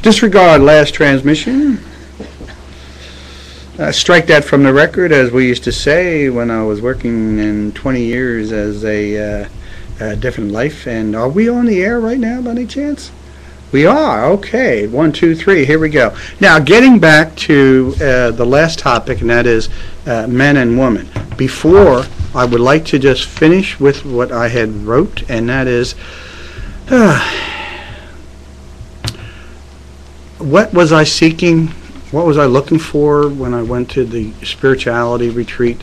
Disregard last transmission. Strike that from the record, as we used to say when I was working in 20 years as a different life. And are we on the air right now by any chance? We are. Okay. 1, 2, 3. Here we go. Now, getting back to the last topic, and that is men and women. Before, I would like to just finish with what I had wrote, and that is, what was I seeking? What was I looking for when I went to the spirituality retreat?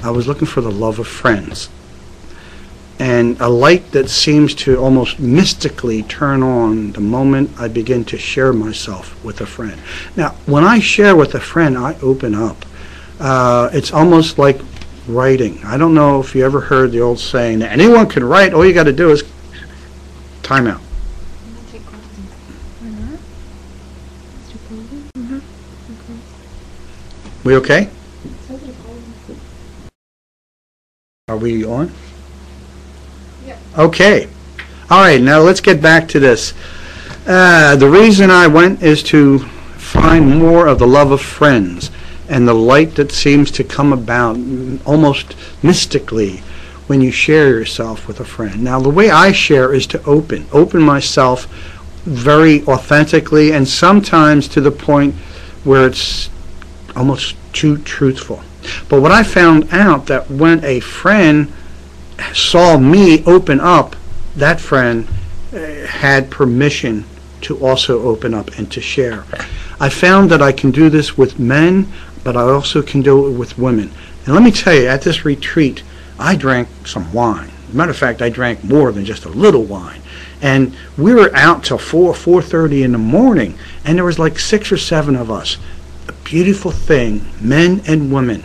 I was looking for the love of friends. And a light that seems to almost mystically turn on the moment I begin to share myself with a friend. Now, when I share with a friend, I open up. It's almost like writing. I don't know if you ever heard the old saying that anyone can write, all you got to do is time out. We okay? Are we on? Okay. All right, now let's get back to this. The reason I went is to find more of the love of friends and the light that seems to come about almost mystically when you share yourself with a friend. Now, the way I share is to open myself very authentically, and sometimes to the point where it's almost too truthful. But what I found out, that when a friend saw me open up, that friend had permission to also open up and to share. I found that I can do this with men, but I also can do it with women. And let me tell you, at this retreat, I drank some wine. As a matter of fact, I drank more than just a little wine. And we were out till 4:30 in the morning, and there was like 6 or 7 of us. A beautiful thing, men and women.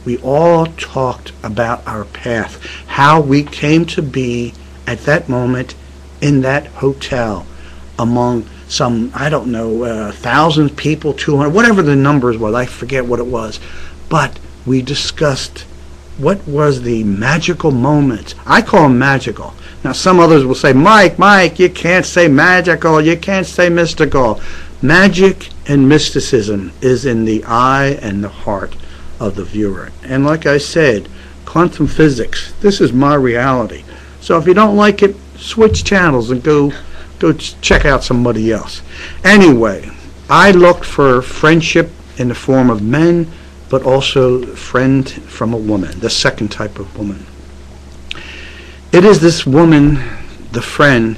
We all talked about our path, how we came to be at that moment in that hotel among some, I don't know, 1,000 people, 200, whatever the numbers was, I forget what it was. But we discussed what was the magical moment. I call them magical. Now some others will say, Mike, you can't say magical, you can't say mystical. Magic and mysticism is in the eye and the heart of the viewer. And like I said, quantum physics, this is my reality. So if you don't like it, switch channels and go check out somebody else. Anyway, I looked for friendship in the form of men, but also friend from a woman, the second type of woman. It is this woman, the friend,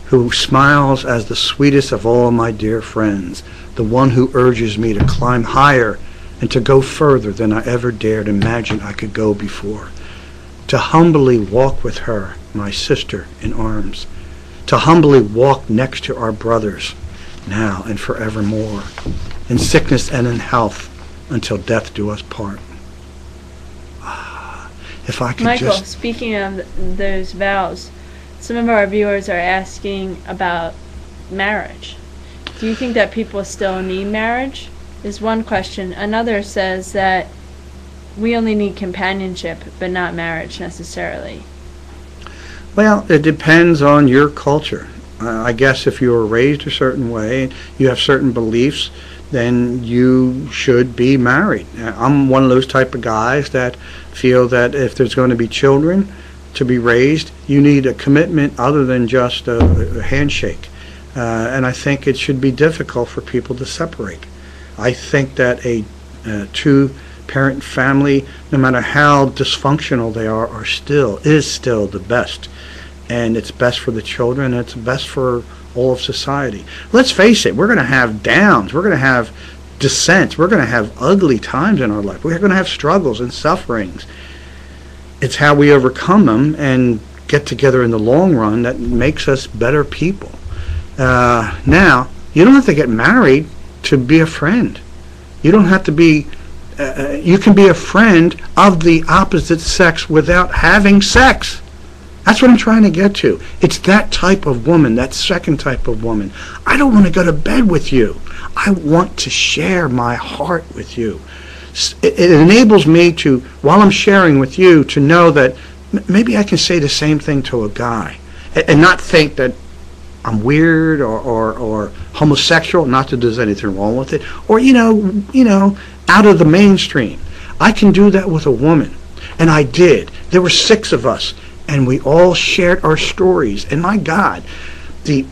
who smiles as the sweetest of all my dear friends, the one who urges me to climb higher and to go further than I ever dared imagine I could go before. To humbly walk with her, my sister, in arms. To humbly walk next to our brothers, now and forevermore, in sickness and in health, until death do us part. If I could Michael, speaking of those vows, some of our viewers are asking about marriage. Do you think that people still need marriage? Is one question. Another says that we only need companionship, but not marriage necessarily. Well, it depends on your culture. I guess if you were raised a certain way, you have certain beliefs, then you should be married. I'm one of those type of guys that feel that if there's going to be children to be raised, you need a commitment other than just a handshake. And I think it should be difficult for people to separate. I think that a two-parent family, no matter how dysfunctional they are is still the best. And it's best for the children, and it's best for all of society. Let's face it, we're going to have downs, we're going to have descents, we're going to have ugly times in our life. We're going to have struggles and sufferings. It's how we overcome them and get together in the long run that makes us better people. Now, you don't have to get married to be a friend. You don't have to be, you can be a friend of the opposite sex without having sex. That's what I'm trying to get to. It's that type of woman, that second type of woman. I don't want to go to bed with you. I want to share my heart with you. It enables me to, while I'm sharing with you, to know that maybe I can say the same thing to a guy and not think that I'm weird or homosexual, not that there's anything wrong with it, or, out of the mainstream. I can do that with a woman, and I did. There were 6 of us, and we all shared our stories, and my God, the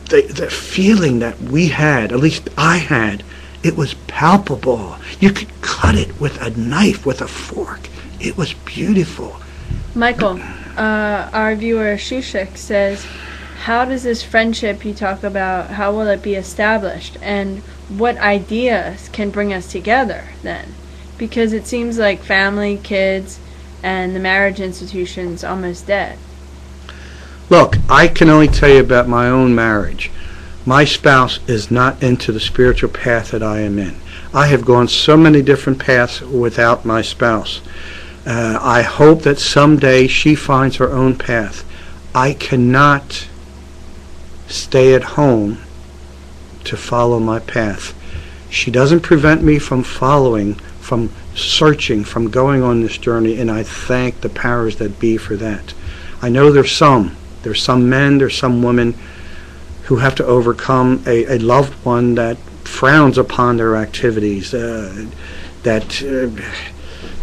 feeling that we had, at least I had, it was palpable. You could cut it with a knife, with a fork. It was beautiful. Michael, our viewer Shushik says, how does this friendship you talk about, how will it be established? And what ideas can bring us together then? Because it seems like family, kids, and the marriage institution's almost dead. Look, I can only tell you about my own marriage. My spouse is not into the spiritual path that I am in. I have gone so many different paths without my spouse. I hope that someday she finds her own path. I cannot stay at home to follow my path. She doesn't prevent me from following, from searching, from going on this journey, and I thank the powers that be for that. I know there's some men, there's some women who have to overcome a loved one that frowns upon their activities, that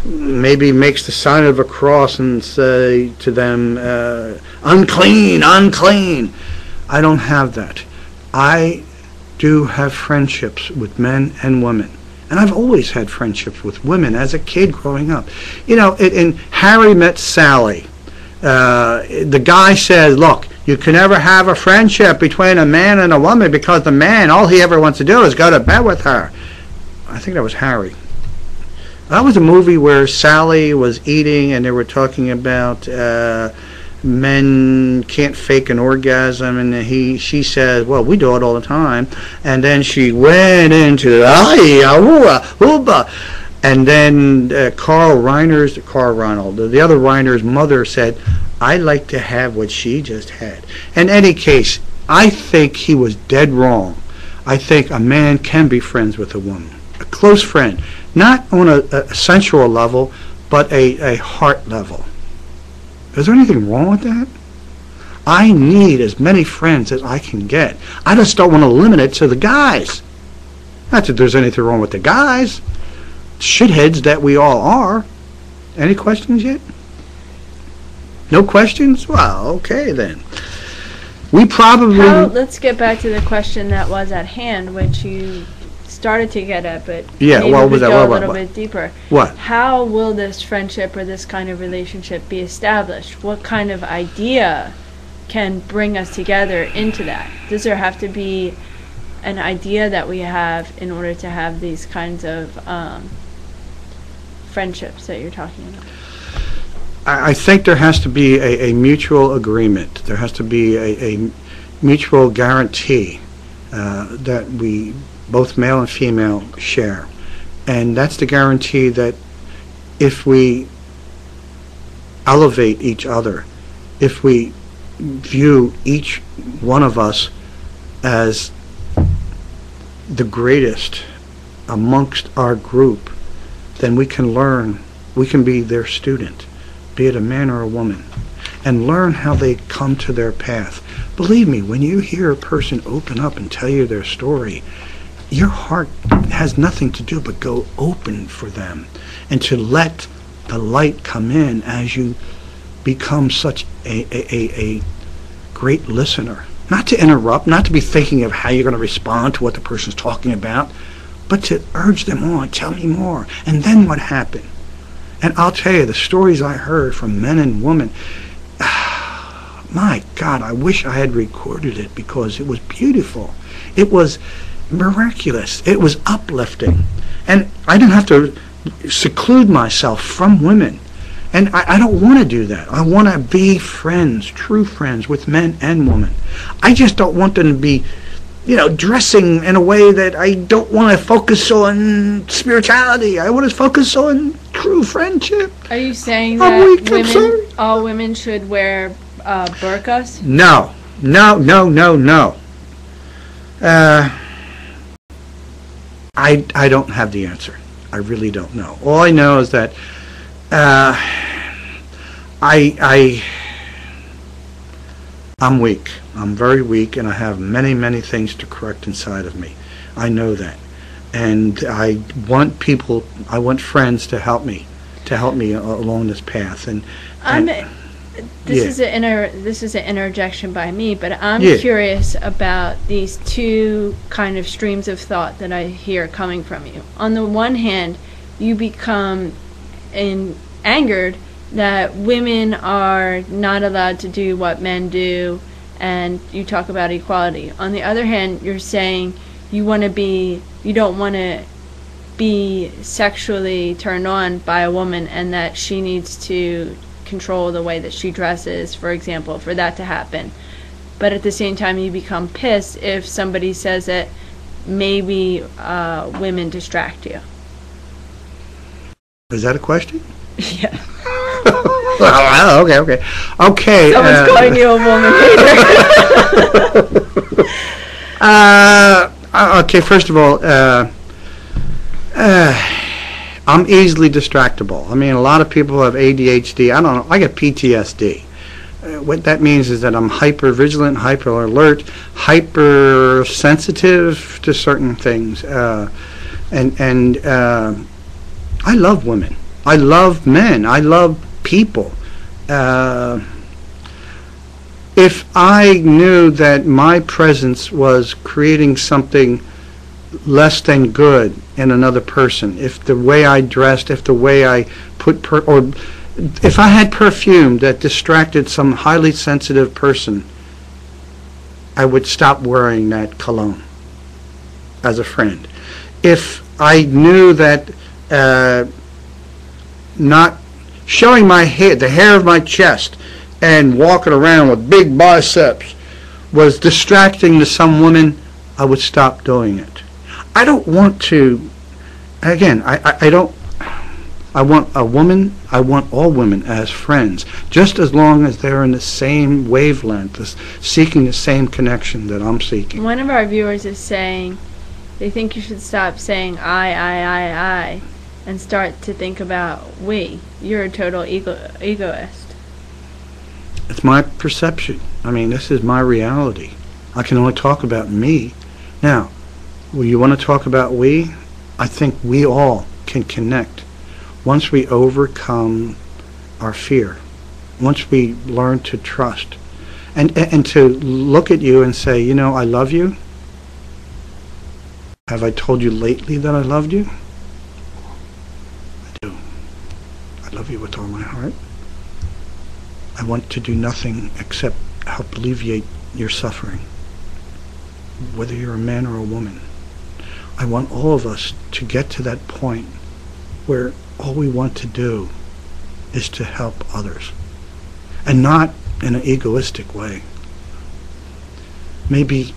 maybe makes the sign of a cross and say to them, unclean, unclean. I don't have that. I do have friendships with men and women. And I've always had friendships with women as a kid growing up. In Harry Met Sally, the guy says, look, you can never have a friendship between a man and a woman because the man, all he ever wants to do is go to bed with her. I think that was Harry. That was a movie where Sally was eating and they were talking about men can't fake an orgasm, and she said, well, we do it all the time. And then she went into and then Carl Reiner's, the other Reiner's mother said, I like to have what she just had. In any case, I think he was dead wrong. I think a man can be friends with a woman, a close friend, not on a sensual level, but a heart level. Is there anything wrong with that? I need as many friends as I can get. I just don't want to limit it to the guys. Not that there's anything wrong with the guys. Shitheads that we all are. Any questions yet? No questions? Well, okay then. We probably... let's get back to the question that was at hand, which you started to get at, but yeah, maybe what we was could that? go a little bit deeper. What? How will this friendship or this kind of relationship be established? What kind of idea can bring us together into that? Does there have to be an idea that we have in order to have these kinds of friendships that you're talking about? I think there has to be a mutual agreement. There has to be a mutual guarantee that we, both male and female, share. And that's the guarantee that if we elevate each other, if we view each one of us as the greatest amongst our group, then we can learn, we can be their student, be it a man or a woman, and learn how they come to their path. Believe me, when you hear a person open up and tell you their story, your heart has nothing to do but go open for them and to let the light come in as you become such a great listener. Not to interrupt, not to be thinking of how you're going to respond to what the person's talking about, but to urge them on, tell me more. And then what happened? And I'll tell you, the stories I heard from men and women, my God, I wish I had recorded it because it was beautiful. It was miraculous. It was uplifting. And I didn't have to seclude myself from women. And I don't want to do that. I want to be friends, true friends with men and women. I just don't want them to be, dressing in a way that I don't want to focus on spirituality. I want to focus on true friendship. Are you saying that all women should wear burqas? No. I don't have the answer. I really don't know. All I know is that I'm weak. I'm very weak, and I have many, many things to correct inside of me. I know that. And I want people, I want friends to help me along this path. And this is an interjection by me, but I'm Yeah. curious about these two kind of streams of thought that I hear coming from you. On the one hand, you become angered that women are not allowed to do what men do, and you talk about equality. On the other hand, you're saying you don't want to be sexually turned on by a woman, and that she needs to control the way that she dresses, for example, for that to happen. But at the same time, you become pissed if somebody says that maybe women distract you. Is that a question? Yeah. Oh, okay. Someone's calling you a woman hater. Okay, first of all, I'm easily distractible. I mean, a lot of people have ADHD. I don't know. I get PTSD. What that means is that I'm hyper vigilant, hyper alert, hyper sensitive to certain things. And I love women. I love men. I love people. If I knew that my presence was creating something less than good in another person, if the way I dressed, if the way I or if I had perfume that distracted some highly sensitive person, I would stop wearing that cologne as a friend. If I knew that not showing my hair, the hair of my chest, and walking around with big biceps was distracting to some woman, I would stop doing it. I don't want to, again, I don't, I want a woman, I want all women as friends, just as long as they're in the same wavelength, seeking the same connection that I'm seeking. One of our viewers is saying they think you should stop saying I, and start to think about we. You're a total egoist. It's my perception. I mean, this is my reality. I can only talk about me. Now, you want to talk about we? I think we all can connect. Once we overcome our fear, once we learn to trust, and to look at you and say, you know, I love you. Have I told you lately that I loved you? I do. I love you with all my heart. I want to do nothing except help alleviate your suffering, whether you're a man or a woman. I want all of us to get to that point where all we want to do is to help others, and not in an egoistic way. Maybe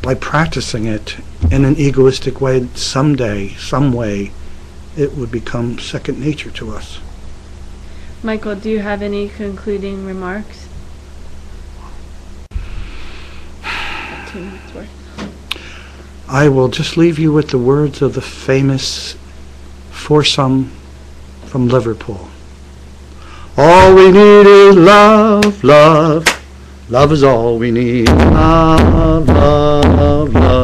by practicing it in an egoistic way, someday, some way, it would become second nature to us. Michael, do you have any concluding remarks? 2 minutes worth. I will just leave you with the words of the famous foursome from Liverpool. All we need is love, love. Love is all we need. Love, love, love.